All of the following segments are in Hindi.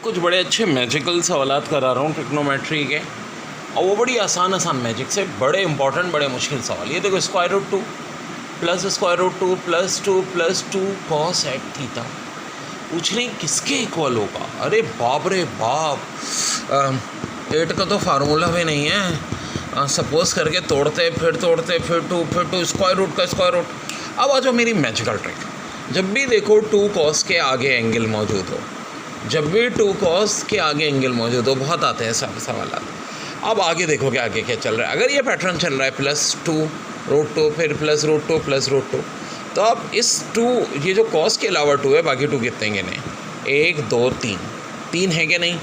कुछ बड़े अच्छे मैजिकल सवालात करा रहा हूँ ट्रिग्नोमेट्री के, और वो बड़ी आसान मैजिक से बड़े इंपॉर्टेंट बड़े मुश्किल सवाल। ये देखो, square root two plus two cos eight theta पूछ रहे हैं किसके इक्वल होगा। अरे बाप रे बाप, 8 का तो फार्मूला भी नहीं है। सपोज करके तोड़ते फिर टू स्क्वायर रूट का स्क्वायर रूट। अब आ जाओ मेरी मैजिकल ट्रिक। जब भी देखो 2 कॉस के आगे एंगल मौजूद हो, जब भी 2 कॉस के आगे एंगल मौजूद हो, बहुत आते हैं सवाल। अब आगे देखो कि आगे क्या चल रहा है। अगर ये पैटर्न चल रहा है +2√2 फिर +√2 तो अब इस 2, ये जो कॉस के अलावा 2 है, बाकी 2 कितने गिने, 1 2 3 है कि नहीं।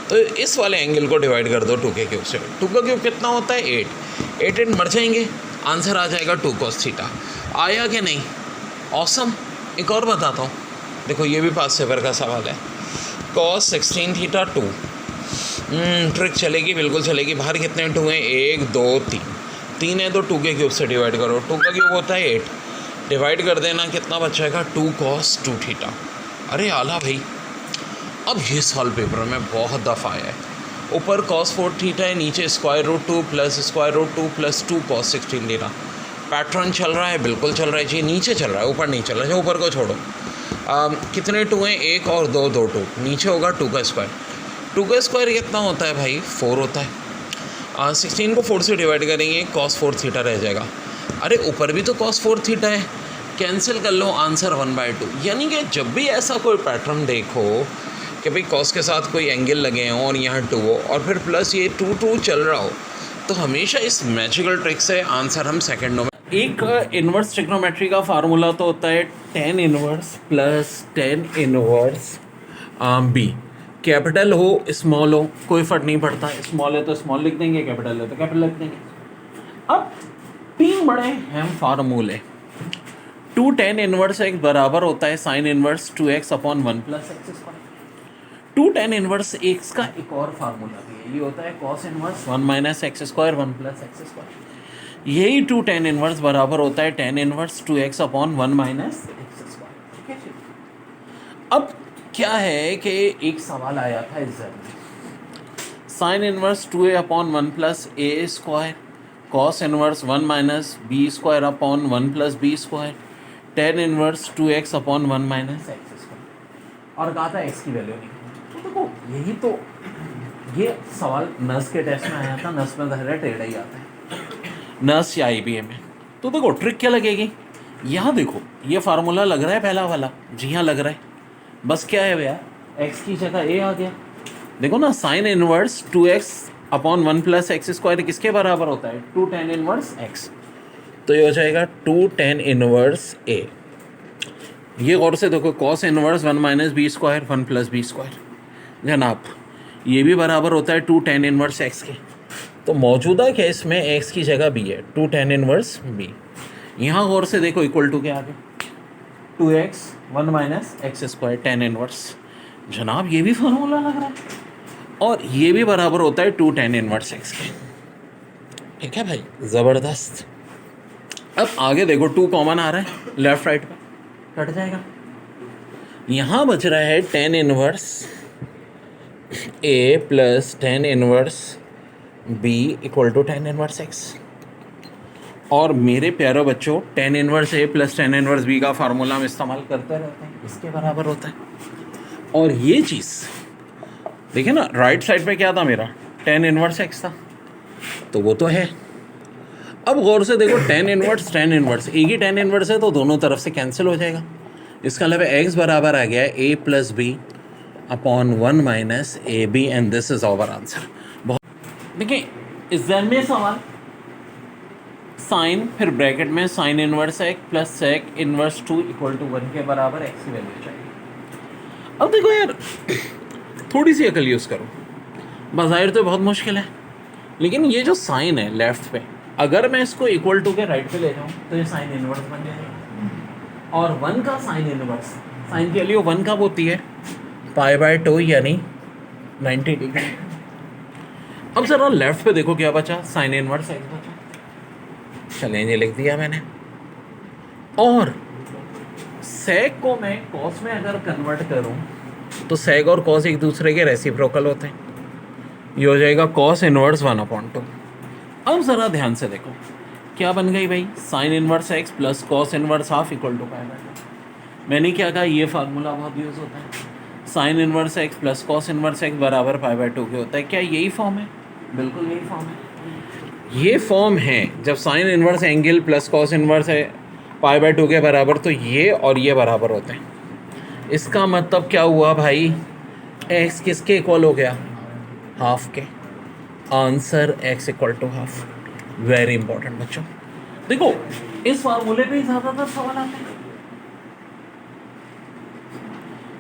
तो इस वाले एंगल को डिवाइड कर दो 2 के क्यूब से। 2 का क्यूब कितना होता है 8 मर जाएंगे, आंसर आ जाएगा 2 cos थीटा। आया कि नहीं, ऑसम। एक और बताता हूँ, देखो ये भी पास पेपर का सवाल है। cos 16 थीटा 2, ट्रिक चलेगी, बिल्कुल चलेगी। बाहर कितने 2 हैं, 1 2 3 है तो 2 के क्यूब से डिवाइड करो। 2 का क्यूब होता है 8, डिवाइड कर देना, कितना बचेगा 2 cos 2 थीटा। अरे आला भाई, अब ये सवाल पेपर में बहुत दफ़ा आया है। ऊपर cos 4 थीटा है, नीचे √2 प्लस 2 cos 16 थीटा। पैटर्न चल रहा है, बिल्कुल चल रहा है जी। नीचे चल रहा है, ऊपर नहीं चल रहा है। ऊपर को छोड़ो, कितने 2 हैं, 1 और 2 2 नीचे होगा 2 का स्क्वायर। 2 का स्क्वायर कितना होता है भाई, 4 होता है। 16 को 4 से डिवाइड करेंगे, cos 4 थीटा रह जाएगा। अरे ऊपर भी तो cos 4 थीटा है, कैंसिल कर लो, आंसर 1/2। यानी कि जब भी ऐसा कोई पैटर्न देखो कि भाई cos के साथ कोई एंगल लगे हों और यहाँ 2 हो और फिर प्लस ये 2 चल रहा हो, तो हमेशा इस मैजिकल ट्रिक से आंसर हम सेकंडों में। एक इन्वर्स ट्रिग्नोमेट्री का फार्मूला तो होता है tan inverse plus tan inverse b. Capital हो स्मॉल हो कोई फर्क नहीं पड़ता, स्मॉल है तो स्मॉल लिख देंगे, कैपिटल है तो कैपिटल लिख देंगे। अब 3 बड़े अहम फार्मूले। 2 tan इन्वर्स x बराबर होता है sin inverse 2x/1 + x²। 2 tan inverse x का एक और फार्मूला भी है, ये होता है cos इन्वर्स 1 - x², 1 + x²। यही 2 tan इन्वर्स बराबर होता है tan इन्वर्स 2x/1 - x²। ठीक है जी। अब क्या है कि एक सवाल आया था एग्जाम में, sin inverse 2a/1 + a², cos inverse 1 - b²/1 + b², tan inverse 2x/1 - x², और कहा था x की वैल्यू निकालना। तो देखो यही तो, ये सवाल नर्स के टेस्ट में आया था। नर्स में ज़ाहिर टेढ़ा ही आता है, नर्स या IBA में। तो देखो ट्रिक क्या लगेगी, यहाँ देखो ये फार्मूला लग रहा है पहला वाला, जी हाँ लग रहा है। बस क्या है भैया, x की जगह a आ गया। देखो ना, साइन इनवर्स 2x/1 + x² किसके बराबर होता है, 2 tan इनवर्स x। तो ये हो जाएगा 2 tan इनवर्स a। ये गौर से देखो, cos इनवर्स 1 - b², 1 + b²। जनाब ये भी बराबर होता है 2 tan इनवर्स x के। तो मौजूदा केस में x की जगह b है, 2 tan इनवर्स b। यहाँ गौर से देखो, इक्वल टू के आगे 2x 1 - x² tan इनवर्स। जनाब ये भी फार्मूला लग रहा है, और ये भी बराबर होता है 2 tan इनवर्स x के। ठीक है भाई, ज़बरदस्त। अब आगे देखो 2 कॉमन आ रहा है, लेफ्ट राइट पे कट जाएगा। यहाँ बच रहा है tan inverse a plus tan inverse b = tan inverse x। और मेरे प्यारे बच्चों, tan inverse a plus tan inverse b का फार्मूला हम इस्तेमाल करते रहते हैं, इसके बराबर होता है। और ये चीज़ देखिए ना, राइट साइड पे क्या था मेरा, tan इनवर्स x था, तो वो तो है। अब गौर से देखो, tan इनवर्स एक ही tan इनवर्स है तो दोनों तरफ से कैंसिल हो जाएगा। इसका मतलब x बराबर आ गया a + b/1 - ab, and this is our answer. बहुत देखिए, एग्जाम में सवाल साइन, फिर ब्रैकेट में sine inverse x plus sec inverse 2 = 1 के बराबर x की वैल्यू चाहिए। अब देखो यार, थोड़ी सी अकल यूज़ करो। बाज़ाहिर तो बहुत मुश्किल है, लेकिन ये जो साइन है लेफ्ट पे, अगर मैं इसको इक्वल टू के राइट पे ले जाऊँ तो ये साइन इनवर्स बन जाएगा। और 1 का साइन इनवर्स, साइन की वैल्यू 1 कब होती है, π/2 यानी 90 डिग्री। अब ज़रा लेफ्ट पे देखो क्या बचा, साइन इनवर्स x बचा। चलें, ये लिख दिया मैंने। और सेक को मैं कॉस में अगर कन्वर्ट करूं तो सेग और कॉस एक दूसरे के रेसिप्रोकल होते हैं। ये हो जाएगा कॉस इनवर्स 1/2। अब ज़रा ध्यान से देखो क्या बन गई भाई, sine inverse x plus cos inverse half equal to पाई/2। मैंने क्या कहा, ये फार्मूला बहुत यूज़ होता है, sine inverse x plus cos inverse x बराबर पाई/2 के होता है। क्या यही फॉर्म है? बिल्कुल यही फॉर्म है। ये फॉर्म है जब sine inverse angle plus cos inverse है पाई/2 के बराबर, तो ये और ये बराबर होते हैं। इसका मतलब क्या हुआ भाई, एक्स किसके इक्वल हो गया? हाफ के। Answer x equal to half. Very important बच्चों, देखो इस फार्मूले पे ही ज़्यादातर सवाल आते हैं।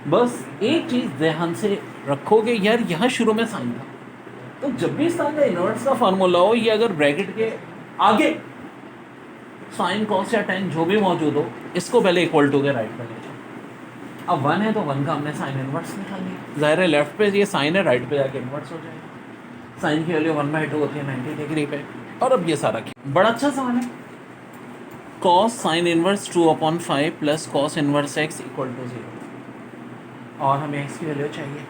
बस एक चीज़ ध्यान से रखोगे यार, यहाँ शुरू में साइन था, तो जब भी इस तरह का इनवर्स का फार्मूला हो, ये अगर ब्रैकेट के आगे साइन कॉस या टेन जो भी मौजूद हो, इसको पहले इक्वल टू के राइट पे ले जाओ। अब 1 है तो 1 का हमने साइन इनवर्स निकाल लिया। ज़ाहिर है लेफ्ट पे ये साइन है, राइट पे जाके इनवर्स हो जाएगा। साइन की वैल्यू 1/2 होती है 90 डिग्री पे। और अब ये सारा क्या, बड़ा अच्छा सवाल है। Cos sine inverse 2/5 plus cos inverse x equal to 0, और हमें एक्स की वैल्यू चाहिए।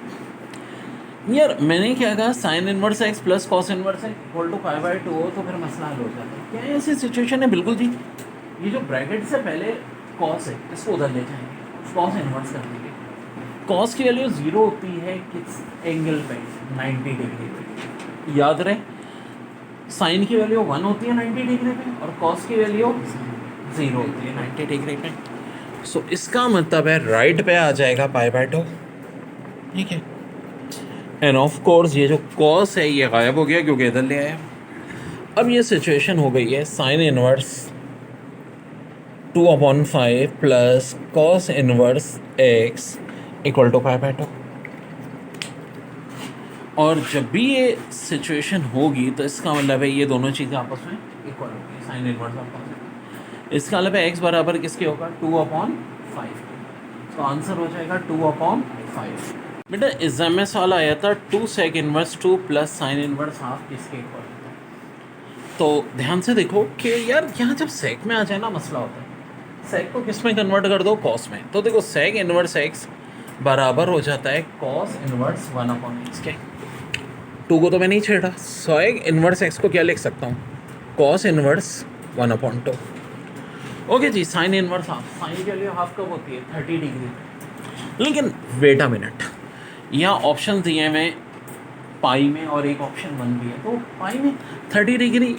यार मैंने क्या कहा, sine inverse x plus cos inverse x equal to पाई/2 हो तो फिर मसला हल हो जाता है। क्या ऐसी सिचुएशन है? बिल्कुल जी। ये जो ब्रैकेट से पहले कॉस है, इसको उधर ले जाएंगे, कॉस इनवर्स कर देंगे। कॉस की वैल्यू 0 होती है किस एंगल पे? 90 डिग्री पे। याद रहे, साइन की वैल्यू 1 होती है 90 डिग्री पे, और कॉस की वैल्यू 0 होती है 90 डिग्री पे। सो इसका मतलब है राइट पे आ जाएगा पाई/2, ठीक है। एंड ऑफ कोर्स ये जो कॉस है ये गायब हो गया क्योंकि इधर ले आया। अब ये सिचुएशन हो गई है sine inverse 2/5 plus cos inverse x equal to पाई/2। और जब भी ये सिचुएशन होगी तो इसका मतलब है ये दोनों चीज़ें आपस में इक्वल होगी, साइन इनवर्स आपस। इसका मतलब है एक्स बराबर किसके होगा? 2/5। तो आंसर हो जाएगा 2/5। बेटा एग्जाम में सवाल आया था 2 sec inverse 2 plus sine inverse half किसके इक्वल होता है। तो ध्यान से देखो कि यार यहाँ जब सेक में आ जाए ना मसला होता है। सेक को किस में कन्वर्ट कर दो? कॉस में। तो देखो सेक इनवर्स एक्स बराबर हो जाता है कॉस इनवर्स 1/x के। 2 को तो मैं नहीं छेड़ा, सेक इनवर्स एक्स को क्या लिख सकता हूँ? Cos inverse 1/2। ओके जी, साइन इनवर्स हाफ, साइन के लिए हाफ कब होती है? 30 डिग्री। लेकिन वेट अ मिनट, यहाँ ऑप्शन दिए हुए पाई में और एक ऑप्शन 1 भी है। तो पाई में 30 डिग्री,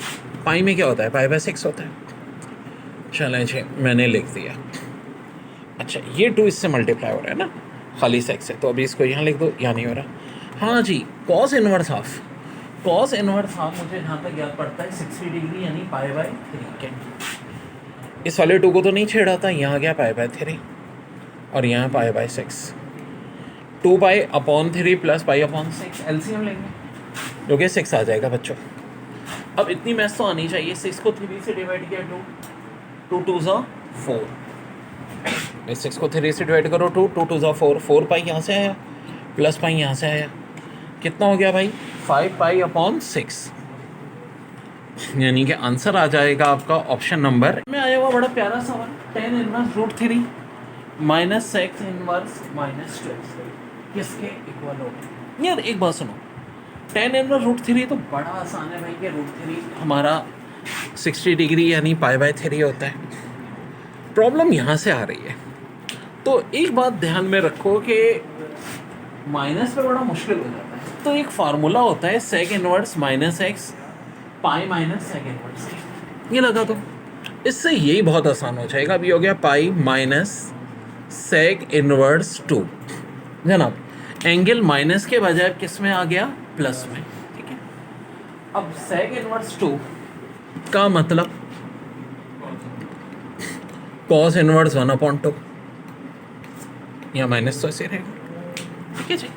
पाई में क्या होता है? पाई/6 होता है। चलें जी, मैंने लिख दिया। अच्छा ये 2 इससे मल्टीप्लाई हो रहा है ना, खाली सेक्स से, तो अभी इसको यहाँ लिख दो, यहाँ नहीं हो रहा। हाँ जी, cos inverse half, cos inverse half मुझे जहाँ तक याद पड़ता है 60 डिग्री यानी पाई/3 के। इस वाले 2 को तो नहीं छेड़ा था, यहाँ गया पाई/3 और यहाँ पाई/6। 2π/3 प्लस पाई/6 एलसीएम लेंगे जो कि 6 आ जाएगा बच्चों। अब इतनी मैथ्स तो आनी चाहिए। 6 को 3 से डिवाइड किया 2 2 ज़ा 4, 6 को 3 से डिवाइड करो 2 2 ज़ा 4, 4π यहाँ से आया प्लस पाई यहाँ से आया, कितना हो गया भाई? 5π/6। यानी कि आंसर आ जाएगा आपका ऑप्शन नंबर में आया हुआ। बड़ा प्यारा सवाल, tan inverse √3 minus sex inverse minus 12 किसके इक्वल होगा? यार एक बात सुनो, tan इनवर्स √3 तो बड़ा आसान है भाई कि √3 हमारा 60 डिग्री यानी पाई/3 होता है। प्रॉब्लम यहाँ से आ रही है। तो एक बात ध्यान में रखो कि माइनस पे बड़ा मुश्किल हो जाता है। तो एक फार्मूला होता है sec inverse minus x pi minus sec inverse, ये लगा दो, इससे यही बहुत आसान हो जाएगा। अभी हो गया पाई माइनस सेक इनवर्स 2। जनाब एंगल माइनस के बजाय किस में आ गया? प्लस में, ठीक है। अब सेक इनवर्स 2 का मतलब कॉस इनवर्स 1/2, या माइनस तो ऐसे रहेगा, ठीक है जी।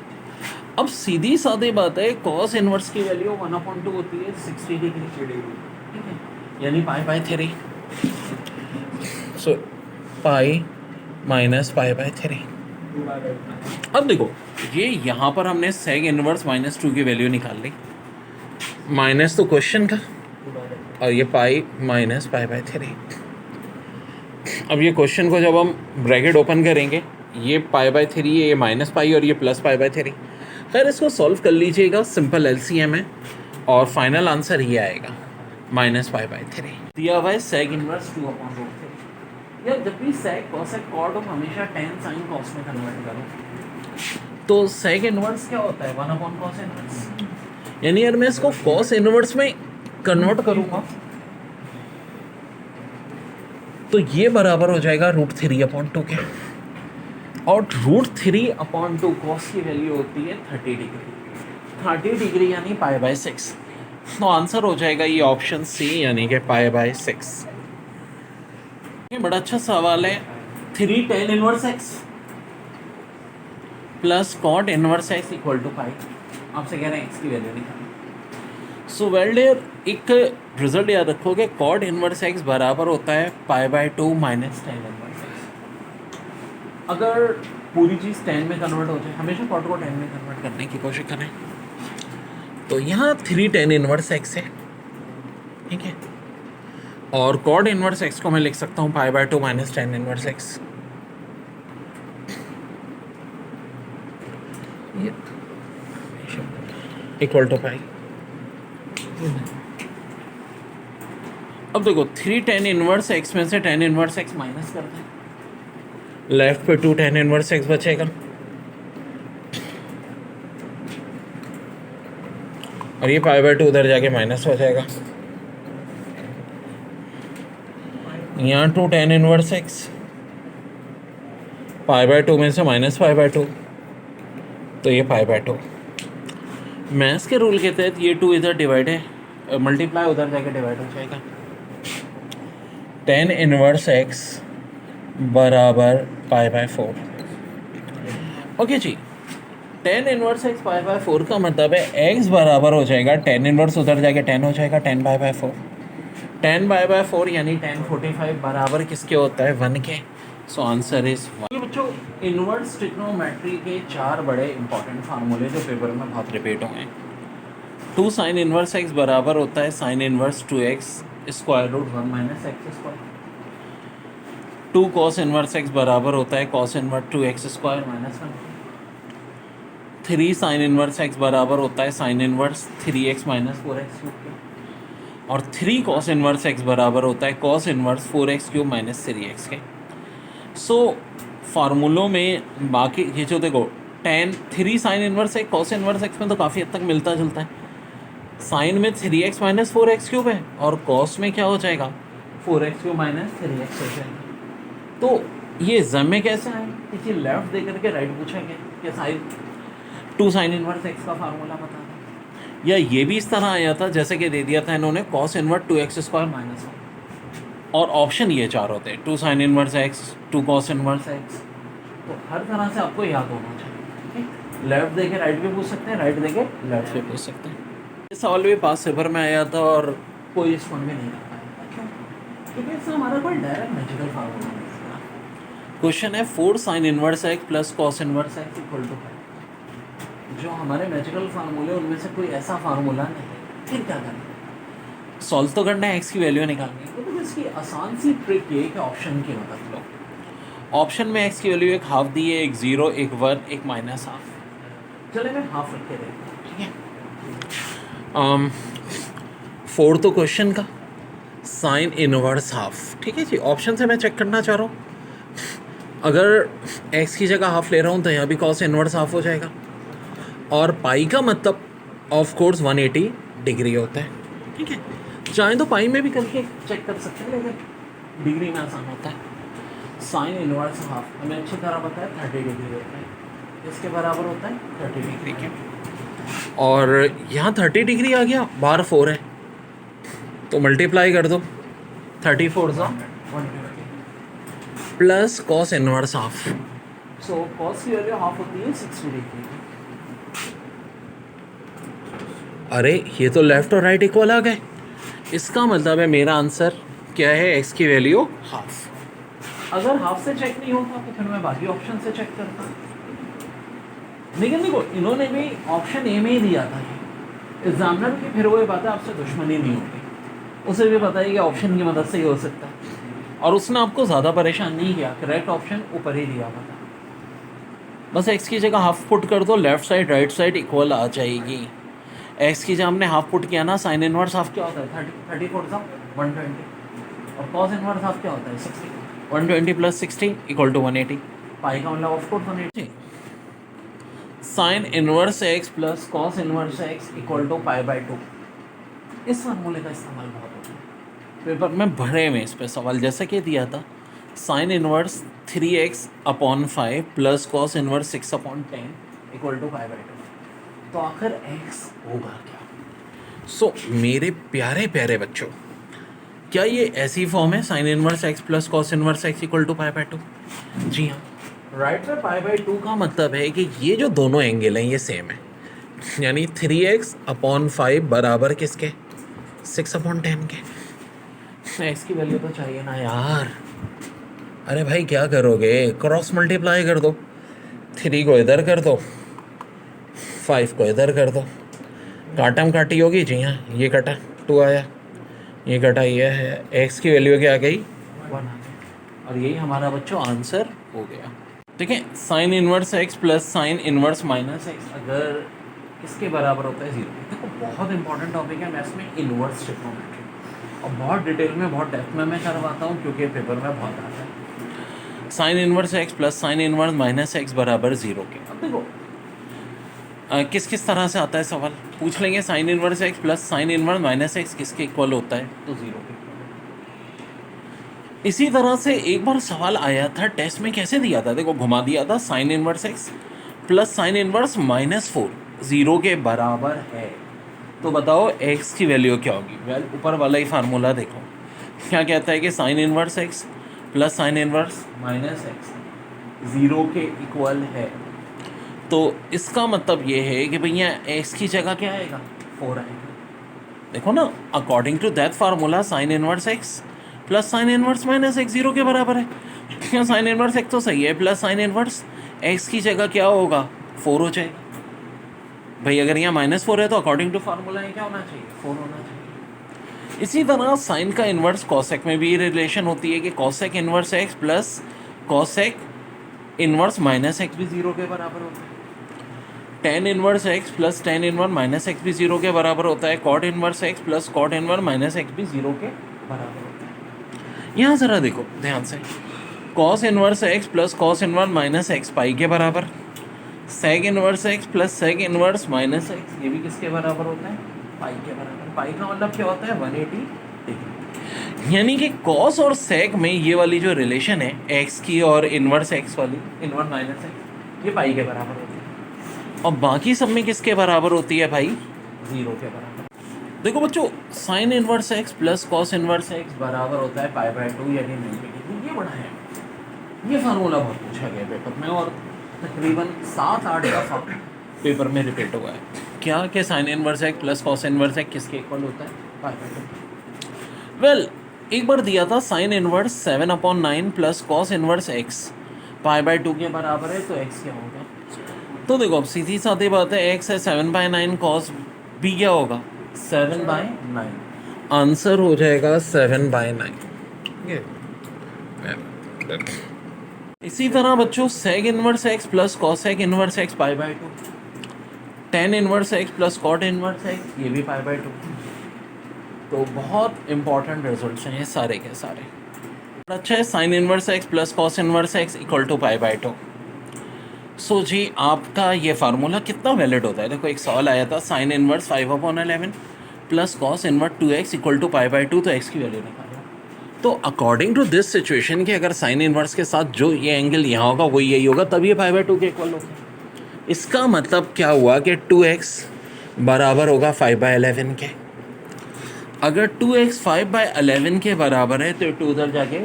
अब सीधी सादी बात है, कॉस इनवर्स की वैल्यू 1/2 होती है 60 डिग्री, ठीक है, यानी पाई/3। सो पाई माइनस पाई/3। अब देखो ये यहाँ पर हमने सेक इनवर्स -2 की वैल्यू निकाल ली, माइनस तो क्वेश्चन का, और ये पाई माइनस पाई/3। अब ये क्वेश्चन को जब हम ब्रैकेट ओपन करेंगे ये पाई बाय 3 है, ये माइनस पाई और ये प्लस पाई बाय 3। खैर इसको सॉल्व कर लीजिएगा, सिंपल एलसीएम है और फाइनल आंसर ये आएगा माइनस पाई बाय 3। दिया हुआ है सेक इनवर्स 2/√3। यार जब भी सेक कॉसेक कॉट हो हमेशा टेन साइन कॉस में कन्वर्ट करो। तो सेक इनवर्स क्या होता है 1/cos इनवर्स, यानी यार मैं इसको कॉस इनवर्स में कन्वर्ट करूँगा तो ये बराबर हो जाएगा √3/2 के, और √3/2 कॉस की वैल्यू होती है 30 डिग्री। 30 डिग्री यानी पाई बाय 6। तो आंसर हो जाएगा ये ऑप्शन सी यानी कि पाई बाय 6। ये बड़ा अच्छा सवाल है। 3 tan inverse x plus cot inverse x equal to pi. आपसे कह रहे हैं x की वैल्यू निकालनी। सो वेल डियर, एक रिजल्ट याद रखोगे, कॉट इनवर्स x बराबर होता है pi by 2 minus tan inverse x। अगर पूरी चीज़ tan में कन्वर्ट हो जाए, हमेशा कॉट को tan में कन्वर्ट करने की कोशिश करें। तो यहाँ 3 tan इनवर्स x है, ठीक है, और कॉड इनवर्स x को मैं लिख सकता हूँ pi by 2 minus tan inverse x। Equal to pi. अब देखो 3 tan इनवर्स x में से tan इनवर्स x माइनस करते हैं, लेफ्ट पे 2 tan इनवर्स x बचेगा और ये पाई बाय 2 उधर जाके माइनस हो जाएगा। यहाँ 2 tan inverse x, pi by 2 में से माइनस पाई बाय 2, तो ये पाई बाय 2। मैथ्स के रूल के तहत ये 2 इधर डिवाइड है, मल्टीप्लाई उधर जाके डिवाइड हो जाएगा। tan इनवर्स x बराबर पाई बाय 4। ओके जी, tan inverse x pi by 4 का मतलब है x बराबर हो जाएगा tan इनवर्स उधर जाके tan हो जाएगा tan pi by 4। tan pi by 4 यानी tan 45 बराबर किसके होता है 1 के। So answer is 1। बच्चों इनवर्स ट्रिग्नोमेट्री के 4 बड़े इंपॉर्टेंट फार्मूले जो पेपर में बहुत रिपीट हुए हैं। 2 साइन इनवर्स x बराबर होता है sine inverse 2x square root 1 minus x square. 2 cos inverse x बराबर होता है cos inverse 2x square minus 1। 3 sine inverse x बराबर होता है sine inverse 3x minus 4x cube. और 3 कॉस इनवर्स x बराबर होता है cos inverse 4x cube minus 3x के। सो फार्मूलों में बाकी ये जो देखो tan 3 sine inverse x cos inverse x में तो काफ़ी हद तक मिलता जुलता है। साइन में 3x माइनस 4x क्यूब है और कॉस में क्या हो जाएगा 4x क्यूब माइनस 3x हो जाएगा। तो ये एग्जाम में कैसे आए कि लेफ्ट दे करके राइट पूछेंगे कि साइन 2 साइन इनवर्स x का फार्मूला बता दें, या ये भी इस तरह आया था जैसे कि दे दिया था इन्होंने cos inverse 2x square minus 1, और ऑप्शन ये 4 होते हैं 2 sign inverse x 2 cos inverse x। तो हर तरह से आपको याद होना चाहिए। लेफ्ट देके राइट भी पूछ सकते हैं, राइट देके लेफ्ट भी पूछ सकते हैं। ये सवाल भी पास पेपर में आया था और कोई रिस्पॉन्ड भी नहीं कर पाया। क्यों? क्योंकि इससे हमारा कोई डायरेक्ट मैजिकल फार्मूला नहीं है। क्वेश्चन है 4 sine inverse x plus cos inverse x equal to 5। जो हमारे मैजिकल फार्मूले उनमें से कोई ऐसा फार्मूला नहीं है। फिर क्या करें? सॉल्व तो करना है, x की वैल्यू निकालनी है। तो इसकी आसान सी ट्रिक ये कि ऑप्शन की मदद लो। ऑप्शन में x की वैल्यू एक हाफ दी है, एक 0, एक 1, एक माइनस हाफ। चले मैं हाफ रख के देखता हूँ, ठीक है। 4 तो क्वेश्चन का साइन इनवर्स हाफ, ठीक है जी। ऑप्शन से मैं चेक करना चाह रहा हूँ, अगर x की जगह हाफ ले रहा हूँ तो यहाँ भी कॉस इनवर्स हाफ हो जाएगा, और पाई का मतलब ऑफ कोर्स 180 डिग्री होता है, ठीक है। चाहे तो पाई में भी करके चेक कर सकते हैं, लेकिन डिग्री में आसान होता है। साइन इनवर्स हाफ हमें अच्छी तरह पता है 30 डिग्री होता है, इसके बराबर होता है 30 डिग्री के। और यहाँ 30 डिग्री आ गया, बाहर 4 है तो मल्टीप्लाई कर दो, 34 सा 120 plus cos inverse half. So cos की वैल्यू हाफ होती है 60 डिग्री। अरे ये तो लेफ्ट और राइट इक्वल आ गए, इसका मतलब है मेरा आंसर क्या है, x की वैल्यू हाफ। अगर हाफ से चेक नहीं होता तो फिर मैं बाकी ऑप्शन से चेक करता। लेकिन देखो इन्होंने भी ऑप्शन ए में ही दिया था, एग्जामिनर की फिर वो बात है आपसे दुश्मनी नहीं होगी, उसे भी पता है कि ऑप्शन की मदद से ही हो सकता है, और उसने आपको ज़्यादा परेशान नहीं किया, करेक्ट ऑप्शन ऊपर ही दिया हुआ था। बस एक्स की जगह हाफ पुट कर दो, left side right side equal आ जाएगी। एक्स की जगह हमने हाफ पुट किया ना, साइन इनवर्स हाफ क्या होता है 34 था 120, और कॉस इनवर्स हाफ क्या होता है 60, 120 प्लस 60 इक्वल टू 180। पाई का मतलब of course 180। Sine inverse x plus cos inverse x equal to pi by 2। इस फार्मूले का इस्तेमाल बहुत होता है पेपर में भरे में। इस पे सवाल जैसे कि दिया था, sine inverse 3x upon 5 plus cos inverse 6 upon 10 equal to pi by 2। तो आखिर x होगा क्या? सो मेरे प्यारे प्यारे बच्चों, क्या ये ऐसी फॉर्म है sine inverse x plus cos inverse x equal to pi by 2? जी हाँ, राइट में पाई बाई 2 का मतलब है कि ये जो दोनों एंगल हैं ये सेम है, यानी 3x अपॉन 5 बराबर किसके 6 अपॉन 10 के। x की वैल्यू तो चाहिए ना यार। अरे भाई क्या करोगे, क्रॉस मल्टीप्लाई कर दो, 3 को इधर कर दो 5 को इधर कर दो, काटम काटी होगी जी हाँ, ये कटा 2 आया, ये कटा ये है, x की वैल्यू क्या आ गई 1 आ गई, और यही हमारा बच्चों आंसर हो गया। ठीक है, sine inverse x plus sine inverse minus x अगर इसके बराबर होता है 0। देखो बहुत इंपॉर्टेंट टॉपिक है मैथ्स में इनवर्स ट्रिग्नोमेट्री, और बहुत डिटेल में बहुत डेप्थ में मैं करवाता हूँ क्योंकि पेपर में बहुत आता है। Sine inverse x plus sine inverse minus x बराबर 0 के। अब देखो किस किस तरह से आता है सवाल पूछ लेंगे। Sign inverse x plus sine inverse minus x किसके इक्वल होता है, तो 0 के। इसी तरह से एक बार सवाल आया था टेस्ट में, कैसे दिया था देखो, घुमा दिया था, sine inverse x plus sine inverse -4 0 के बराबर है, तो बताओ x की वैल्यू क्या होगी। वेल ऊपर वाला ही फार्मूला देखो, क्या कहता है कि sign inverse x plus sine inverse minus x 0 के इक्वल है, तो इसका मतलब ये है कि भैया x की जगह क्या आएगा 4 आएगा। देखो ना, according to that formula sine inverse x plus sine inverse minus x 0 के बराबर है। क्या साइन इनवर्स x तो सही है, प्लस साइन इनवर्स x की जगह क्या होगा 4 हो जाएगा। भाई अगर यहाँ -4 है तो अकॉर्डिंग टू फार्मूला ये क्या होना चाहिए 4 होना चाहिए। इसी तरह साइन का इन्वर्स कॉसेक में भी रिलेशन होती है कि cosec inverse x plus cosec inverse minus x भी 0 के बराबर होता है। Tan inverse x plus tan inverse minus x भी 0 के बराबर होता है। Cot inverse x plus cot inverse minus x भी 0 के बराबर होता है। यहाँ ज़रा देखो ध्यान से, cos inverse x plus cos inverse minus x pi के बराबर, sec inverse x plus sec inverse minus x ये भी किसके बराबर होता है पाई के बराबर। पाई का मतलब क्या होता है 180 डिग्री। यानी कि कॉस और सेक में ये वाली जो रिलेशन है x की और इन्वर्स x वाली इन्वर्स माइनस x, ये पाई के बराबर होती है, और बाकी सब में किसके बराबर होती है भाई 0 के बराबर। देखो बच्चों, sign inverse x plus cos inverse x बराबर होता है पाई बाई 2 यानी 90। ये बड़ा है, ये फार्मूला बहुत पूछा गया पेपर में, और तकरीबन 7-8 दफ़ा पेपर में रिपीट हुआ है। क्या कि sign inverse x plus cos inverse x किसके इक्वल होता है पाई बाई 2। वेल एक बार दिया था sine inverse 7/9 plus cos inverse x pi by 2 के बराबर है, तो x क्या होगा। तो देखो अब सीधी सादी बात है, x है 7/9, कॉस भी क्या होगा 7/9, आंसर हो जाएगा 7/9। इसी तरह बच्चों sec inverse x plus cosec inverse x pi by 2, tan inverse x plus cot inverse x ये भी पाई बाई 2। तो बहुत इंपॉर्टेंट रिजल्ट्स हैं ये सारे के सारे। अच्छा है, sine inverse x plus cos inverse x equal to pi by 2। So जी आपका ये फार्मूला कितना वैलिड होता है। देखो एक सवाल आया था, sine inverse 5/11 plus cos inverse 2x equal to pi by 2, तो x की वैल्यू निकालो। तो अकॉर्डिंग टू दिस सिचुएशन कि अगर साइन इनवर्स के साथ जो ये एंगल यहाँ होगा वही यही होगा, तब ये पाई बाई 2 के इक्वल होगा। इसका मतलब क्या हुआ कि 2x बराबर होगा 5/11 के। अगर 2x 5/11 के बराबर है तो 2 उधर जाके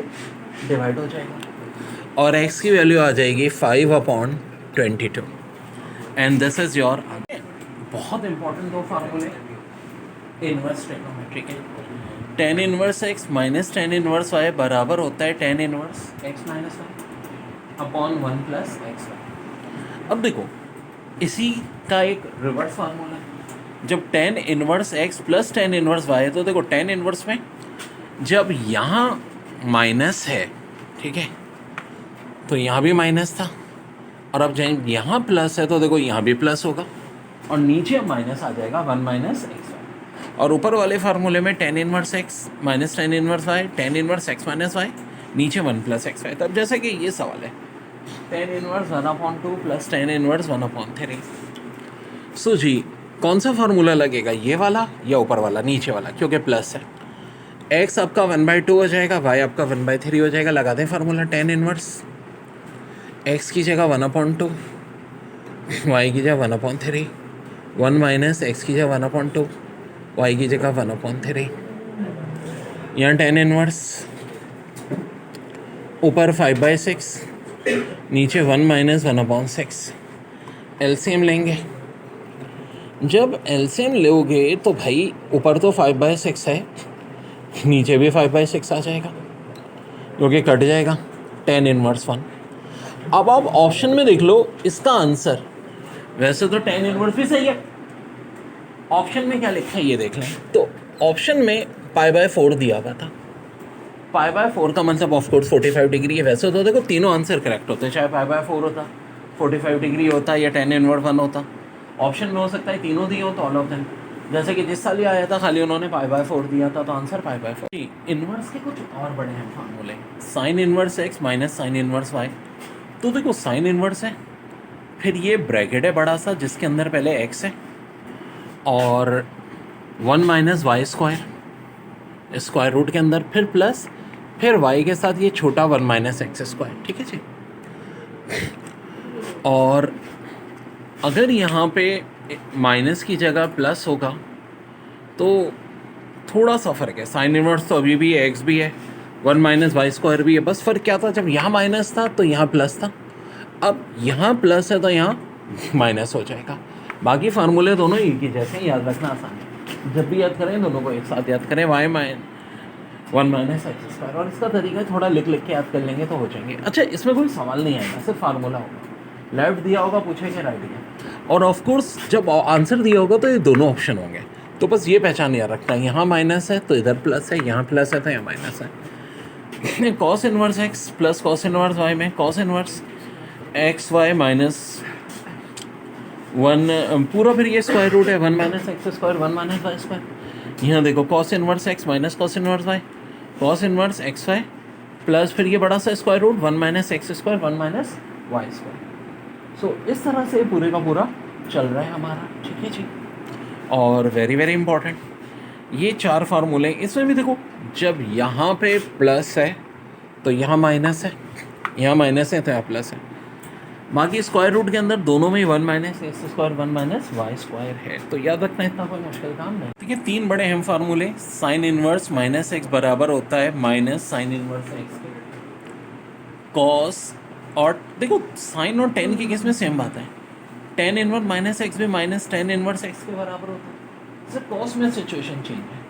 डिवाइड हो जाएगा, और x की वैल्यू आ जाएगी 5/22, एंड दिस इज योर। बहुत इंपॉर्टेंट दो फार्मूले इनवर्स ट्रिग्नोमेट्री के। Tan inverse x minus tan inverse y बराबर होता है tan inverse x minus y upon 1 plus x y. अब देखो इसी का एक रिवर्स फार्मूला है, जब tan inverse x plus tan inverse y है, तो देखो टेन इनवर्स में जब यहाँ माइनस है, ठीक है, तो यहाँ भी माइनस था, और अब जब यहाँ प्लस है तो देखो यहाँ भी प्लस होगा और नीचे माइनस आ जाएगा 1 माइनस एक्स वाई। और ऊपर वाले फार्मूले में tan inverse x minus tan inverse y, tan inverse x minus y, नीचे 1 प्लस एक्स वाई। तब जैसे कि ये सवाल है tan inverse 1/2 plus tan inverse 1/3। सो जी कौन सा फार्मूला लगेगा, ये वाला या ऊपर वाला, नीचे वाला, क्योंकि प्लस है। एक्स आपका 1/2 हो जाएगा, वाई आपका 1/3 हो जाएगा। लगा दें फार्मूला टेन इनवर्स एक्स की जगह 1/2, वाई की जगह 1/3, 1 माइनस एक्स की जगह 1/2, वाई की जगह 1/3। यहाँ टेन इनवर्स ऊपर 5/6, नीचे 1 माइनस 1/6। एलसीएम लेंगे। जब एलसीएम लोगे तो भाई ऊपर तो 5/6 है, नीचे भी 5/6 आ जाएगा, क्योंकि कट जाएगा टेन इनवर्स 1। अब आप ऑप्शन में देख लो इसका आंसर। वैसे तो टेन इनवर्स भी सही है, ऑप्शन में क्या लिखा है ये देख लें। तो ऑप्शन में π/4 दिया हुआ था। π/4 का मतलब ऑफकोर्स 45 डिग्री है। वैसे तो देखो तीनों आंसर करेक्ट होते हैं, चाहे π/4 होता, 45 डिग्री होता या टेन इनवर्स 1 होता। ऑप्शन में हो सकता है तीनों दिए हो तो ऑल ऑफ देम। जैसे कि जिस साल ये आया था खाली उन्होंने π/4 दिया था, तो आंसर π/4। इनवर्स के कुछ और बड़े हैं फार्मूले, sine inverse x minus sine inverse y. तो देखो साइन इनवर्स है, फिर ये ब्रैकेट है बड़ा सा जिसके अंदर पहले एक्स है और 1 minus y square square root के अंदर, फिर प्लस, फिर वाई के साथ ये छोटा 1 माइनस एक्स स्क्वायर। ठीक है जी। और अगर यहाँ पे माइनस की जगह प्लस होगा तो थोड़ा सा फ़र्क है। साइन इनवर्स तो अभी भी है, एक्स भी है, 1 माइनस वाई स्क्वायर भी है। बस फ़र्क क्या था, जब यहाँ माइनस था तो यहाँ प्लस था, अब यहाँ प्लस है तो यहाँ माइनस हो जाएगा। बाकी फार्मूले दोनों एक ही जैसे, याद रखना आसान है। जब भी याद करें दोनों को एक साथ याद करें, वाई 1 माइनस एक्स स्क्वायर। और इसका तरीका थोड़ा लिख लिख के याद कर लेंगे तो हो जाएंगे। अच्छा इसमें कोई सवाल नहीं आएगा, सिर्फ फार्मूला होगा। लेफ्ट दिया होगा पूछेंगे राइट दिया, और ऑफ कोर्स जब आंसर दिया होगा तो ये दोनों ऑप्शन होंगे। तो बस ये पहचान याद रखना है, यहाँ माइनस है तो इधर प्लस है, यहाँ प्लस है तो यहाँ माइनस है। Cos inverse x plus cos inverse y में cos inverse x y minus 1 पूरा, फिर ये स्क्वायर रूट है 1 minus x square 1 minus y square. यहाँ देखो cos inverse x minus cos inverse y, cos inverse x y plus फिर ये बड़ा सा square root 1 minus x square 1 minus y square. So इस तरह से पूरे का पूरा चल रहा है हमारा। ठीक है जी। और वेरी वेरी इंपॉर्टेंट ये 4 फार्मूले, इसमें भी देखो जब यहाँ पे प्लस है तो यहाँ माइनस है, यहाँ माइनस है तो यहाँ प्लस है। बाकी स्क्वायर रूट के अंदर दोनों में 1 minus x square 1 minus y square है, तो याद रखना इतना कोई मुश्किल काम नहीं। ठीक है, 3 बड़े अहम फार्मूले। साइन इनवर्स माइनस एक्स बराबर होता है minus sine inverse x cos, और देखो साइन और टेन की केस में सेम बात है, टेन इनवर्स माइनस एक्स भी माइनस टेन इनवर्स एक्स के बराबर होता है। सिर्फ कॉस में सिचुएशन चेंज है।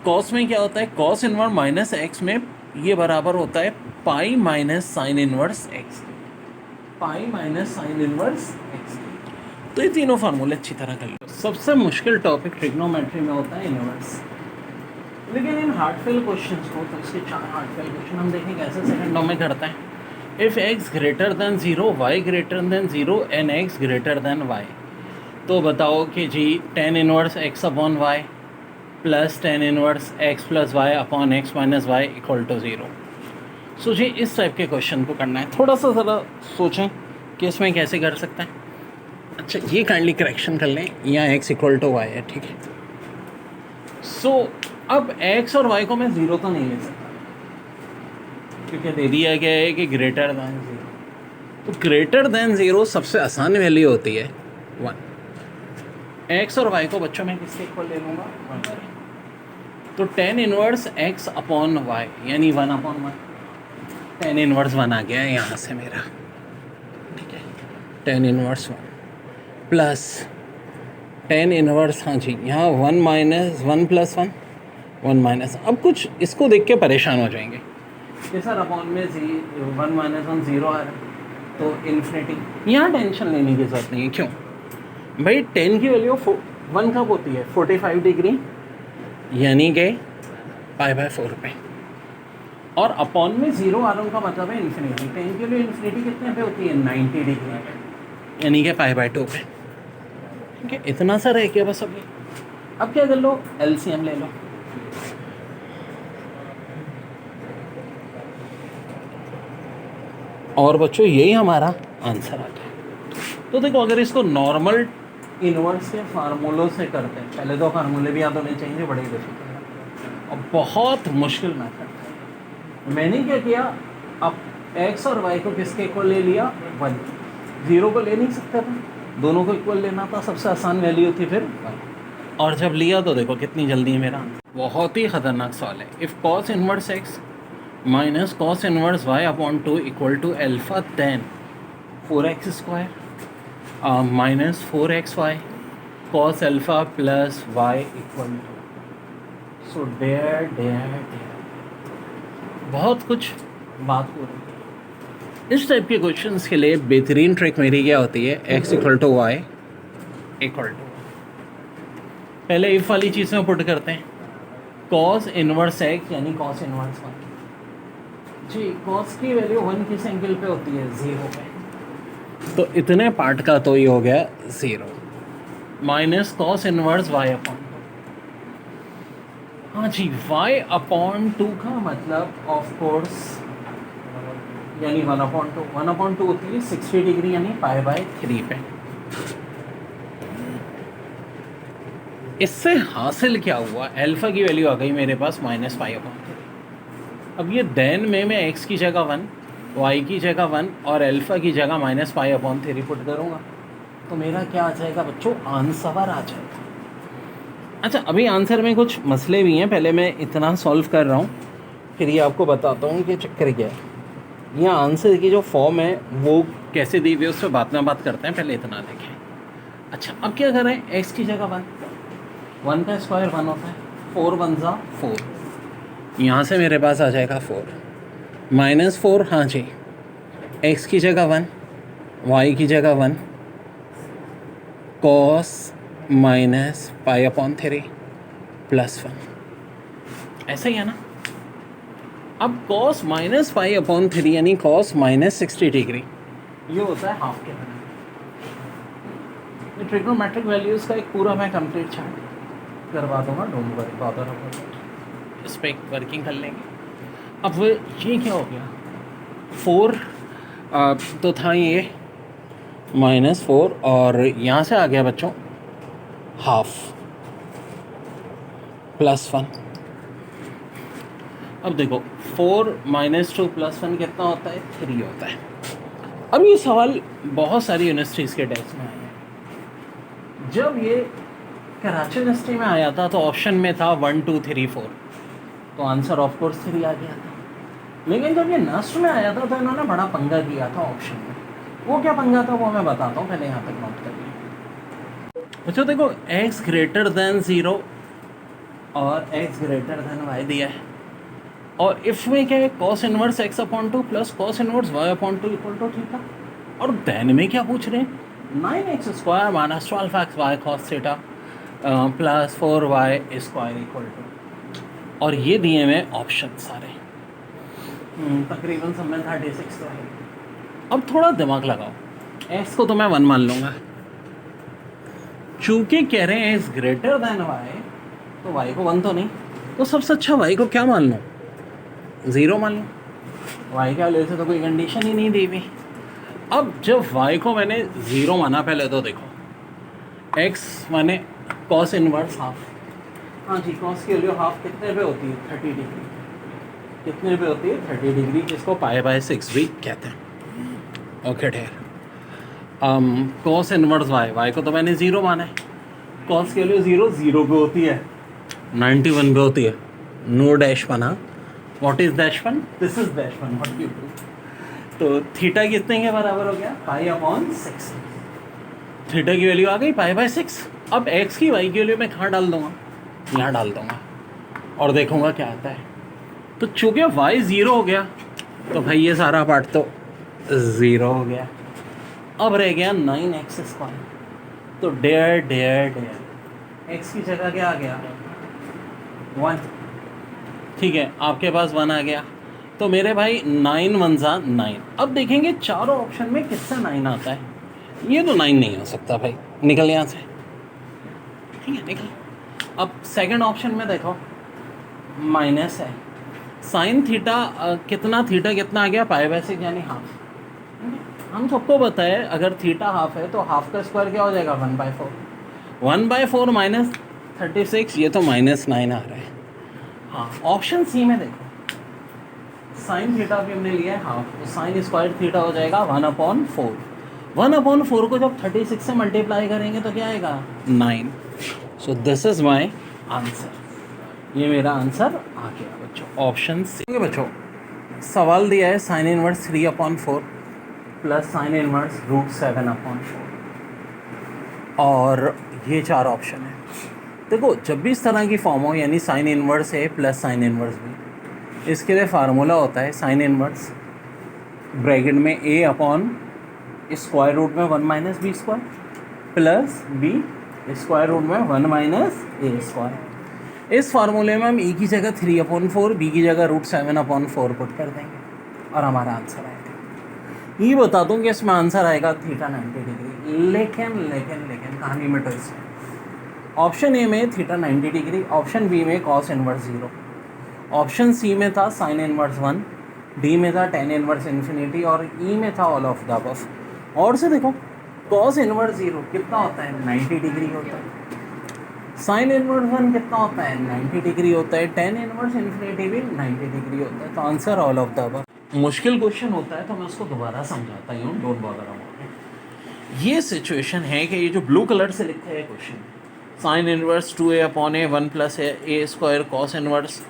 कॉस में क्या होता है, कॉस इनवर्स माइनस एक्स में ये बराबर होता है pi minus sine inverse x, pi minus sine inverse x. तो ये तीनों फार्मूले अच्छी तरह कर लो। सबसे मुश्किल टॉपिक ट्रिग्नोमेट्री में होता है इनवर्स, लेकिन इन हार्टफेल क्वेश्चंस को, तो इसके 4 हार्टफेल क्वेश्चन हम देखें कैसे सेकंडों में करते हैं। If x greater than 0 y greater than 0 and x greater than y, तो बताओ कि जी tan inverse x upon y plus tan inverse x plus y upon x minus y equal to 0। So जी इस टाइप के क्वेश्चन को करना है। थोड़ा सा ज़रा सोचें कि इसमें कैसे कर सकते हैं। अच्छा ये काइंडली करेक्शन कर लें, यहाँ x इक्वल टू वाई है। ठीक है, सो अब x और y को मैं 0 तो नहीं ले सकता क्योंकि दे दिया गया है कि ग्रेटर दैन 0। तो ग्रेटर दैन 0 सबसे आसान वैल्यू होती है 1। एक्स और वाई को बच्चों में किसके इक्वल ले लूँगा, 1। तो tan inverse x upon y यानी 1/1, टेन इनवर्स 1 आ गया है यहाँ से मेरा। ठीक है, tan inverse 1 plus tan inverse, हाँ जी यहाँ 1 माइनस 1 प्लस 1 1 माइनस। अब कुछ इसको देख के परेशान हो जाएंगे कि सर अपॉन में 1 माइनस 1 0 आ रहा है तो इन्फिनिटी। यहाँ टेंशन लेने की ज़रूरत नहीं है। क्यों भाई, 10 की वैल्यू 1 कब होती है, 45 डिग्री यानी कि π/4 पे, और अपॉन में 0 आ रहा का मतलब है इन्फिनिटी। 10 के लिए इन्फिनिटी कितने पे होती है, 90 डिग्री। यानी कि पाई बाय 2 पे। ठीक है, इतना सा रह गया बस अभी। अब क्या कर लो, एलसीएम ले लो। और बच्चों यही हमारा आंसर आ गया। तो देखो अगर इसको नॉर्मल इनवर्स के फार्मूलों से करते हैं, पहले तो फार्मूले भी याद होने चाहिए, बड़े डिफिकल्ट और बहुत मुश्किल मेथड है। मैंने क्या किया, अब एक्स और वाई को किसके इक्वल ले लिया, 1। 0 को ले नहीं सकते थे, दोनों को इक्वल लेना था, सबसे आसान वैल्यू थी फिर 1। और जब लिया तो देखो कितनी जल्दी है मेरा। बहुत ही ख़तरनाक सवाल है। If cos inverse x minus cos inverse y upon 2 equal to alpha, then 4x square minus 4xy cos alpha plus y equal to. So there बहुत कुछ बात हो रही है। इस टाइप के क्वेश्चंस के लिए बेहतरीन ट्रिक मेरी क्या होती है, x equal to y equal to, पहले इफ वाली चीज़ में पुट करते हैं, कॉस इनवर्स एक्स यानी कॉस इनवर्स वाई जी, कॉस की वैल्यू 1 किस एंगल पे होती है, 0 पे, तो इतने पार्ट का तो ये हो गया 0 minus cos inverse y upon 2। हाँ जी, y अपॉन 2 का मतलब ऑफ कोर्स यानी 1 अपॉन 2, 1 अपॉन 2 होती है 60 डिग्री यानी पाई बाय 3 पे। इससे हासिल क्या हुआ, अल्फा की वैल्यू आ गई मेरे पास माइनस पाई अपॉन 3। अब ये देन में मैं x की जगह 1, y की जगह 1 और अल्फा की जगह माइनस पाई अपॉन 3 पुट करूँगा, तो मेरा क्या आ जाएगा बच्चों, आंसर आ जाएगा। अच्छा, अभी आंसर में कुछ मसले भी हैं, पहले मैं इतना सॉल्व कर रहा हूँ, फिर ये आपको बताता हूँ कि चक्कर क्या है। यहाँ आंसर की जो फॉर्म है वो कैसे दी हुई है उस पर बाद में बात करते हैं, पहले इतना देखें। अच्छा, अब क्या कर रहे हैं, एक्स की जगह 1 का स्क्वायर 1 होता है, 4 1 जा 4, यहाँ से मेरे पास आ जाएगा 4 माइनस 4, हाँ जी, एक्स की जगह 1, वाई की जगह 1 cos minus pi upon 3 plus 1, ऐसा ही है ना। अब कॉस माइनस पाई अपॉन 3 यानी कॉस माइनस 60 डिग्री, ये होता है हाफ के बराबर। ट्रिग्नोमेट्रिक वैल्यूज़ का एक पूरा मैं कंप्लीट चार्ट करवा दूंगा, don't worry bother about it, इस पर वर्किंग कर लेंगे। अब ये क्या हो गया, 4 तो था ये माइनस 4 और यहाँ से आ गया बच्चों हाफ प्लस 1। अब देखो 4 माइनस 2 प्लस 1 कितना होता है, 3 होता है। अब ये सवाल बहुत सारी यूनिवर्सिटीज़ के टेस्ट में आया है। जब ये कराची यूनिवर्सिटी में आया था तो ऑप्शन में था 1 2 3 4, तो आंसर ऑफ कोर्स 3 आ गया था। लेकिन जब ये नस्ट में आया था तो इन्होंने बड़ा पंगा किया था ऑप्शन में। वो क्या पंगा था वो मैं बताता हूँ, पहले यहाँ तक नोट करिए। अच्छा देखो, x ग्रेटर दैन 0 और x ग्रेटर दैन y दिया है, और इफ में क्या है, cos inverse x upon 2 plus cos inverse y upon 2 equal to theta, और देन में क्या पूछ रहे हैं, 9x square minus 12xy cos theta plus 4y square equal to, और ये दिए हुए ऑप्शन सारे तकरीबन सब में 36 तो है। अब थोड़ा दिमाग लगाओ, x को तो मैं 1 मान लूँगा, चूँकि कह रहे हैं x ग्रेटर दैन y, तो y को 1 तो नहीं, तो सबसे अच्छा y को क्या मान लूँ, 0 मान लूँ। y के वजह से तो कोई कंडीशन ही नहीं दी हुई। अब जब y को मैंने 0 माना, पहले तो देखो x माने कॉस इनवर्स हाफ, हाँ जी, कॉस की वैल्यू हाफ कितने पे होती है, 30 डिग्री, कितने पे होती है, 30 डिग्री, जिसको पाई बाय 6 भी कहते हैं। ओके ढेर, कॉस इनवर्स y को तो मैंने 0 माना है, कॉस की वैल्यू 0 पे होती है, 91 पे होती है, नो डैश बना, what is dash one, this is dash one, what you do. तो थीटा कितने के बराबर हो गया, पाई अपॉन 6, थीटा की वैल्यू आ गई पाई बाय 6। अब x की y की वैल्यू मैं कहाँ डाल दूँगा, यहाँ डाल दूँगा और देखूँगा क्या आता है। तो चूँकि y 0 हो गया तो भाई ये सारा पार्ट तो 0 हो गया। अब रह गया 9x स्क्वायर, तो डेयर डेयर डेयर x की जगह क्या आ गया, 1, ठीक है, आपके पास 1 आ गया, तो मेरे भाई 9 1 जा 9। अब देखेंगे चारों ऑप्शन में किससे 9 आता है, ये तो 9 नहीं हो सकता भाई, निकल यहाँ से। ठीक है, निकल। अब सेकंड ऑप्शन में देखो, माइनस है साइन थीटा, कितना थीटा कितना आ गया, पाई/6 यानी हाफ। हम सबको पता है अगर थीटा हाफ है तो हाफ का स्क्वायर क्या हो जाएगा, 1/4। 1/4 माइनस 36, ये तो -9 आ रहा है। हाँ, ऑप्शन सी में देखो, साइन थीटा भी हमने लिया है हाफ, तो साइन स्क्वायर थीटा हो जाएगा 1/4। 1/4 को जब 36 से मल्टीप्लाई करेंगे तो क्या आएगा, 9। So this is my answer, ये मेरा आंसर आ गया बच्चों, ऑप्शन सी। बच्चों सवाल दिया है sine inverse 3/4 plus sine inverse √7/4, और ये 4 ऑप्शन है। देखो जब भी इस तरह की फॉर्म हो, यानी साइन इनवर्स ए प्लस साइन इनवर्स बी, इसके लिए फार्मूला होता है साइन इनवर्स ब्रैकेट में ए अपॉन स्क्वायर रूट में 1 - b square plus b square root में 1 - a स्क्वायर। इस फार्मूले में हम ए की जगह 3/4, बी की जगह √7/4 पुट कर देंगे और हमारा आंसर आएगा। ये बता दूँ कि इसमें आंसर आएगा थीटा 90 डिग्री, लेकिन कहानी में ट्विस्ट है। ऑप्शन ए में थीटा 90 डिग्री, ऑप्शन बी में कॉस इनवर्स 0, ऑप्शन सी में था साइन इनवर्स 1, डी में था टेन इनवर्स इन्फिनिटी, और ई में था ऑल ऑफ द अबव। और से देखो कॉस इनवर्स 0 कितना होता है, 90 डिग्री होता है। साइन इनवर्स 1 कितना होता है, 90 डिग्री होता है। टेन इनवर्स इन्फिनिटी भी 90 डिग्री होता है। तो answer all of the above. मुश्किल क्वेश्चन होता है तो मैं उसको दोबारा समझाता ही हूँ, डोंट बॉदर अबाउट इट। ये सिचुएशन है कि ये जो ब्लू कलर से लिखा है question, sine inverse 2a/a 1 + a square cos inverse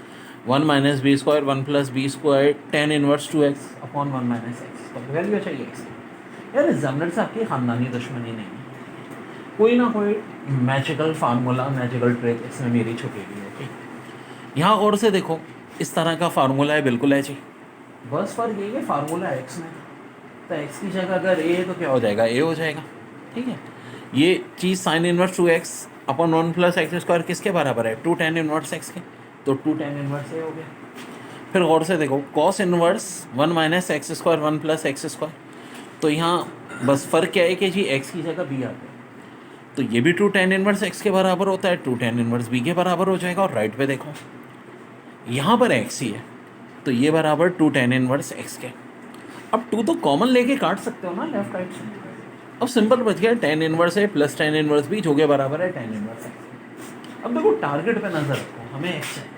1 - b square 1 + b square tan inverse 2x/1 - x, तो वैल्यू चाहिए x। यार एग्जामिनर से आपकी ख़ानदानी दुश्मनी नहीं है, कोई ना कोई मैजिकल फार्मूला, मैजिकल ट्रिक इसमें मेरी छुपेगी है। ठीक, यहाँ और से देखो इस तरह का फार्मूला है, बिल्कुल है जी, बस फर्क ये है फार्मूला एक्स में, तो एक्स की जगह अगर ए है तो क्या हो जाएगा, ए हो जाएगा। ठीक है, ये चीज़ sine inverse 2x/1 + x square किसके बराबर है, 2 tan इनवर्स x के, तो 2 tan इनवर्स ए हो गया। फिर गौर से देखो cos inverse 1 - x square 1 + x square, तो यहाँ बस फ़र्क क्या है कि जी x की जगह b आ गया, तो ये भी 2 tan इनवर्स x के बराबर होता है, 2 tan इनवर्स b के बराबर हो जाएगा। और राइट पे देखो यहाँ पर x ही है, तो ये बराबर 2 tan इनवर्स x के। अब 2 तो कॉमन लेके काट सकते हो ना लेफ्ट राइट से। अब सिंपल बच गया tan inverse a plus tan inverse b, जो के बराबर है tan इनवर्स x। अब देखो टारगेट पे नजर रखो, हमें x चाहिए,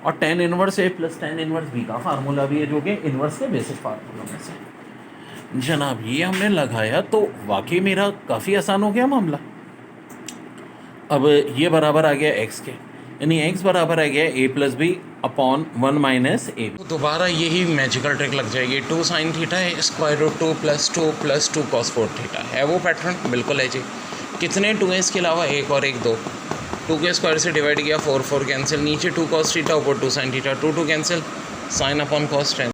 और tan inverse a plus tan inverse b का फार्मूला भी है जो कि इनवर्स के बेसिक फार्मूला में से। जनाब ये हमने लगाया तो वाकई मेरा काफ़ी आसान हो गया मामला। अब ये बराबर आ गया x के, यानी x बराबर आ गया a + b/1 - a। दोबारा यही मैजिकल ट्रिक लग जाएगी, 2 sin थीटा है, स्क्वायर रूट 2 + 2 + 2 cos 4 थीटा है वो पैटर्न, बिल्कुल है जी। कितने 2 है इसके अलावा, 1 और 1 2, 2 के स्क्वायर से डिवाइड किया 4 4 कैंसिल, नीचे 2 cos थीटा ऊपर 2 sin थीटा, 2 2 कैंसिल, sin/cos 10।